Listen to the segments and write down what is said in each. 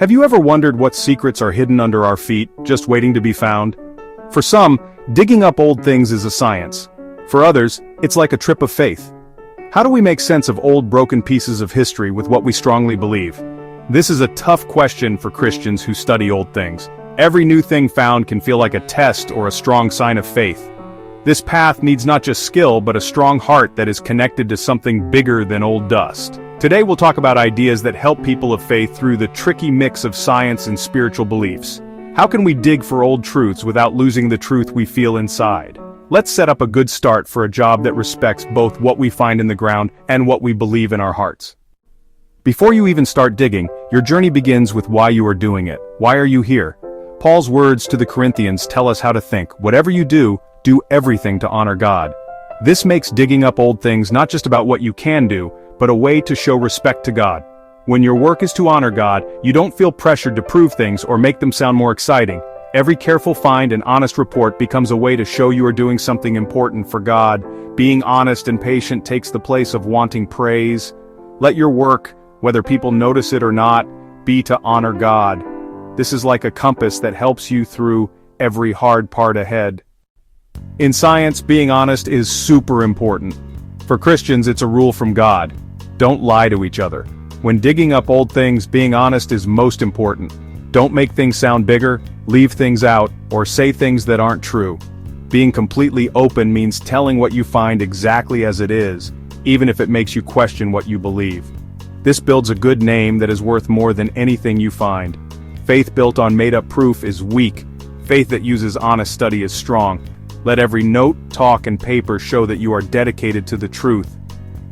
Have you ever wondered what secrets are hidden under our feet, just waiting to be found? For some, digging up old things is a science. For others, it's like a trip of faith. How do we make sense of old broken pieces of history with what we strongly believe? This is a tough question for Christians who study old things. Every new thing found can feel like a test or a strong sign of faith. This path needs not just skill but a strong heart that is connected to something bigger than old dust. Today we'll talk about ideas that help people of faith through the tricky mix of science and spiritual beliefs. How can we dig for old truths without losing the truth we feel inside? Let's set up a good start for a job that respects both what we find in the ground and what we believe in our hearts. Before you even start digging, your journey begins with why you are doing it. Why are you here? Paul's words to the Corinthians tell us how to think. Whatever you do everything to honor God. This makes digging up old things not just about what you can do, but a way to show respect to God. When your work is to honor God, you don't feel pressured to prove things or make them sound more exciting. Every careful find and honest report becomes a way to show you are doing something important for God. Being honest and patient takes the place of wanting praise. Let your work, whether people notice it or not, be to honor God. This is like a compass that helps you through every hard part ahead. In science, being honest is super important. For Christians, it's a rule from God. Don't lie to each other. When digging up old things, being honest is most important. Don't make things sound bigger, leave things out, or say things that aren't true. Being completely open means telling what you find exactly as it is, even if it makes you question what you believe. This builds a good name that is worth more than anything you find. Faith built on made-up proof is weak. Faith that uses honest study is strong. Let every note, talk, and paper show that you are dedicated to the truth.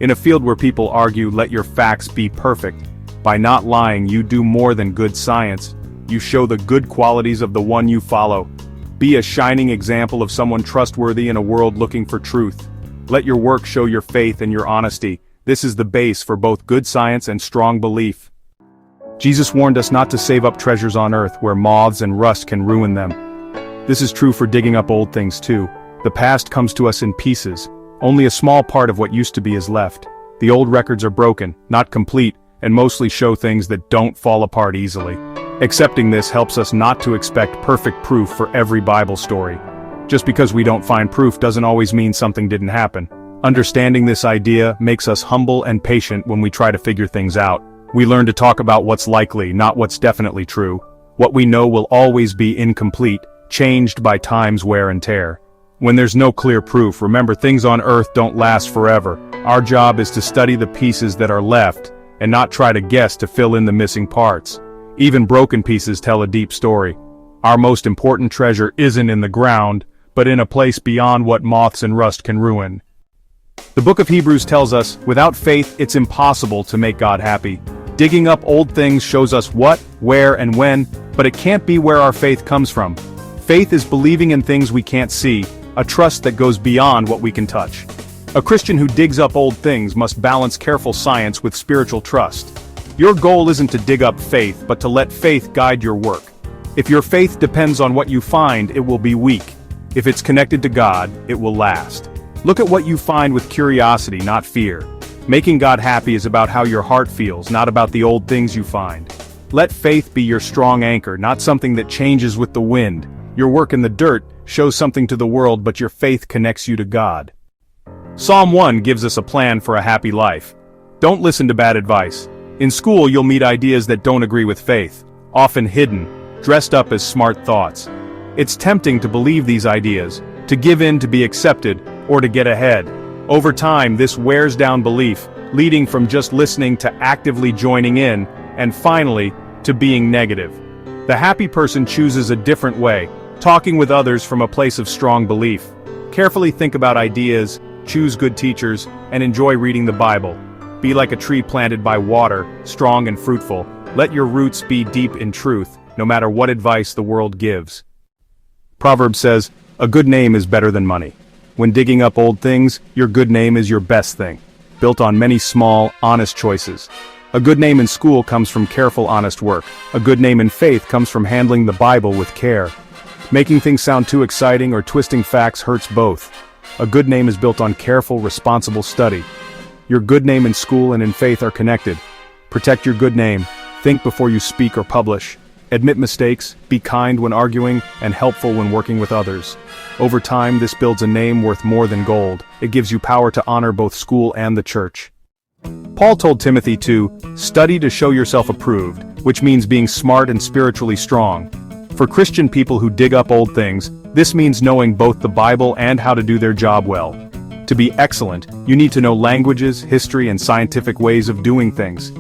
In a field where people argue, let your facts be perfect. By not lying, you do more than good science. You show the good qualities of the one you follow. Be a shining example of someone trustworthy in a world looking for truth. Let your work show your faith and your honesty. This is the base for both good science and strong belief. Jesus warned us not to save up treasures on earth where moths and rust can ruin them. This is true for digging up old things too. The past comes to us in pieces. Only a small part of what used to be is left. The old records are broken, not complete, and mostly show things that don't fall apart easily. Accepting this helps us not to expect perfect proof for every Bible story. Just because we don't find proof doesn't always mean something didn't happen. Understanding this idea makes us humble and patient when we try to figure things out. We learn to talk about what's likely, not what's definitely true. What we know will always be incomplete, changed by time's wear and tear. When there's no clear proof, remember things on earth don't last forever. Our job is to study the pieces that are left, and not try to guess to fill in the missing parts. Even broken pieces tell a deep story. Our most important treasure isn't in the ground, but in a place beyond what moths and rust can ruin. The book of Hebrews tells us, without faith it's impossible to make God happy. Digging up old things shows us what, where, and when, but it can't be where our faith comes from. Faith is believing in things we can't see, a trust that goes beyond what we can touch. A Christian who digs up old things must balance careful science with spiritual trust. Your goal isn't to dig up faith, but to let faith guide your work. If your faith depends on what you find, it will be weak. If it's connected to God, it will last. Look at what you find with curiosity, not fear. Making God happy is about how your heart feels, not about the old things you find. Let faith be your strong anchor, not something that changes with the wind. Your work in the dirt shows something to the world, but your faith connects you to God. Psalm 1 gives us a plan for a happy life. Don't listen to bad advice. In school, you'll meet ideas that don't agree with faith, often hidden, dressed up as smart thoughts. It's tempting to believe these ideas, to give in to be accepted, or to get ahead. Over time, this wears down belief, leading from just listening to actively joining in, and finally, to being negative. The happy person chooses a different way, talking with others from a place of strong belief. Carefully think about ideas, choose good teachers, and enjoy reading the Bible. Be like a tree planted by water, strong and fruitful. Let your roots be deep in truth, no matter what advice the world gives. Proverbs says, a good name is better than money. When digging up old things, your good name is your best thing, built on many small, honest choices. A good name in school comes from careful, honest work. A good name in faith comes from handling the Bible with care. Making things sound too exciting or twisting facts hurts both. A good name is built on careful, responsible study. Your good name in school and in faith are connected. Protect your good name, Think before you speak or publish. Admit mistakes, be kind when arguing, and helpful when working with others. Over time, this builds a name worth more than gold. It gives you power to honor both school and the church. Paul told Timothy to study to show yourself approved, which means being smart and spiritually strong. For Christian people who dig up old things, this means knowing both the Bible and how to do their job well. To be excellent, you need to know languages, history, and scientific ways of doing things.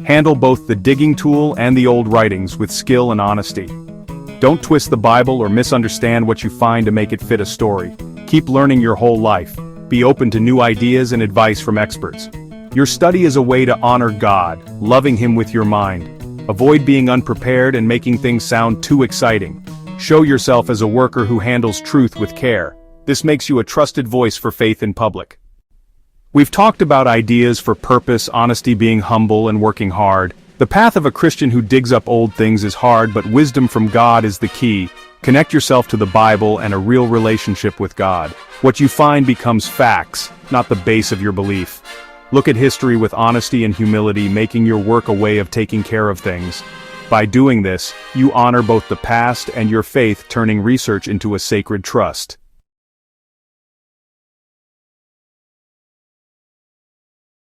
Handle both the digging tool and the old writings with skill and honesty. Don't twist the Bible or misunderstand what you find to make it fit a story. Keep learning your whole life. Be open to new ideas and advice from experts. Your study is a way to honor God, loving Him with your mind. Avoid being unprepared and making things sound too exciting. Show yourself as a worker who handles truth with care. This makes you a trusted voice for faith in public. We've talked about ideas for purpose, honesty, being humble, and working hard. The path of a Christian who digs up old things is hard, but wisdom from God is the key. Connect yourself to the Bible and a real relationship with God. What you find becomes facts, not the base of your belief. Look at history with honesty and humility, making your work a way of taking care of things. By doing this, you honor both the past and your faith, turning research into a sacred trust.